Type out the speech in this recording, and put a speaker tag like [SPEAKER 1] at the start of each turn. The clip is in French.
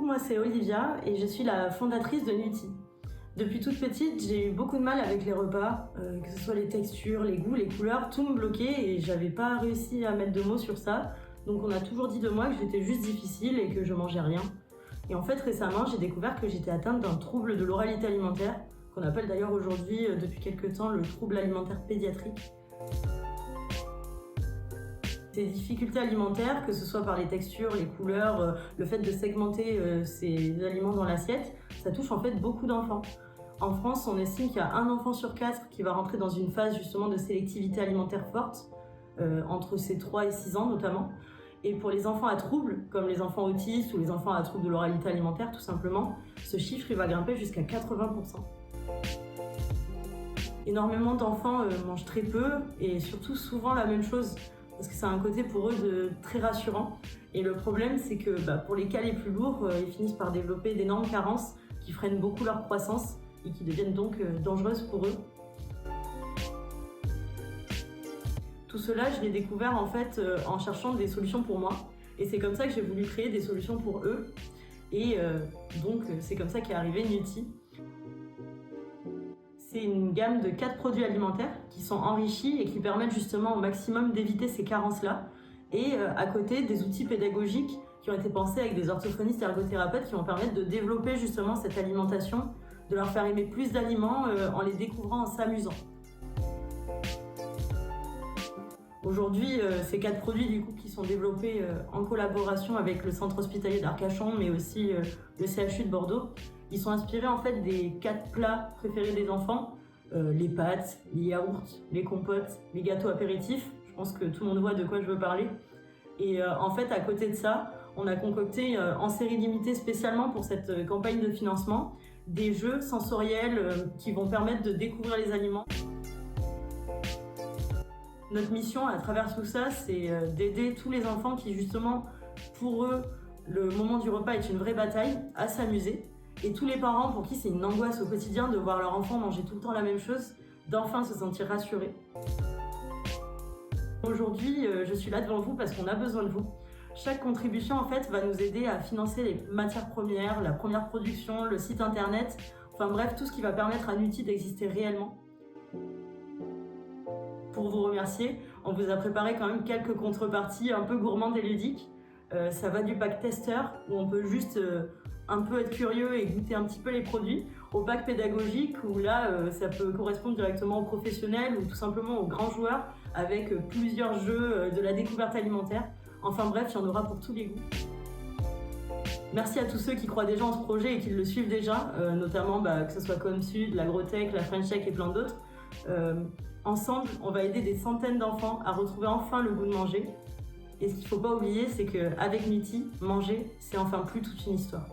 [SPEAKER 1] moi c'est Olivia et je suis la fondatrice de Nuti. Depuis toute petite, j'ai eu beaucoup de mal avec les repas, que ce soit les textures, les goûts, les couleurs, tout me bloquait et j'avais pas réussi à mettre de mots sur ça. Donc on a toujours dit de moi que j'étais juste difficile et que je mangeais rien. Et en fait récemment, j'ai découvert que j'étais atteinte d'un trouble de l'oralité alimentaire, qu'on appelle d'ailleurs aujourd'hui, depuis quelques temps, le trouble alimentaire pédiatrique. Ces difficultés alimentaires, que ce soit par les textures, les couleurs, le fait de segmenter ces aliments dans l'assiette, ça touche en fait beaucoup d'enfants. En France, on estime qu'il y a 1 enfant sur 4 qui va rentrer dans une phase justement de sélectivité alimentaire forte, entre ses 3 et 6 ans notamment. Et pour les enfants à troubles, comme les enfants autistes ou les enfants à troubles de l'oralité alimentaire tout simplement, ce chiffre il va grimper jusqu'à 80%. Énormément d'enfants mangent très peu et surtout souvent la même chose, parce que c'est un côté pour eux très rassurant. Et le problème, c'est que pour les cas les plus lourds, ils finissent par développer d'énormes carences qui freinent beaucoup leur croissance et qui deviennent donc dangereuses pour eux. Tout cela, je l'ai découvert en fait en cherchant des solutions pour moi. Et c'est comme ça que j'ai voulu créer des solutions pour eux. Et donc c'est comme ça qu'est arrivé Nuti. C'est une gamme de 4 produits alimentaires qui sont enrichis et qui permettent justement au maximum d'éviter ces carences-là. Et à côté, des outils pédagogiques qui ont été pensés avec des orthophonistes et ergothérapeutes qui vont permettre de développer justement cette alimentation, de leur faire aimer plus d'aliments en les découvrant, en s'amusant. Aujourd'hui, ces 4 produits du coup, qui sont développés en collaboration avec le centre hospitalier d'Arcachon, mais aussi le CHU de Bordeaux, ils sont inspirés en fait des 4 plats préférés des enfants, les pâtes, les yaourts, les compotes, les gâteaux apéritifs. Je pense que tout le monde voit de quoi je veux parler. Et en fait, à côté de ça, on a concocté en série limitée spécialement pour cette campagne de financement des jeux sensoriels qui vont permettre de découvrir les aliments. Notre mission à travers tout ça, c'est d'aider tous les enfants qui justement, pour eux, le moment du repas est une vraie bataille, à s'amuser. Et tous les parents pour qui c'est une angoisse au quotidien de voir leur enfant manger tout le temps la même chose, d'enfin se sentir rassurés. Aujourd'hui, je suis là devant vous parce qu'on a besoin de vous. Chaque contribution en fait va nous aider à financer les matières premières, la première production, le site internet, enfin bref, tout ce qui va permettre à Nuti d'exister réellement. Pour vous remercier, on vous a préparé quand même quelques contreparties un peu gourmandes et ludiques. Ça va du pack tester, où on peut juste un peu être curieux et goûter un petit peu les produits, au pack pédagogique, où là, ça peut correspondre directement aux professionnels ou tout simplement aux grands joueurs, avec plusieurs jeux de la découverte alimentaire. Enfin bref, il y en aura pour tous les goûts. Merci à tous ceux qui croient déjà en ce projet et qui le suivent déjà, notamment que ce soit Comsud, l'Agrotech, la French Tech et plein d'autres. Ensemble, on va aider des centaines d'enfants à retrouver enfin le goût de manger. Et ce qu'il ne faut pas oublier, c'est qu'avec Nuti, manger, c'est enfin plus toute une histoire.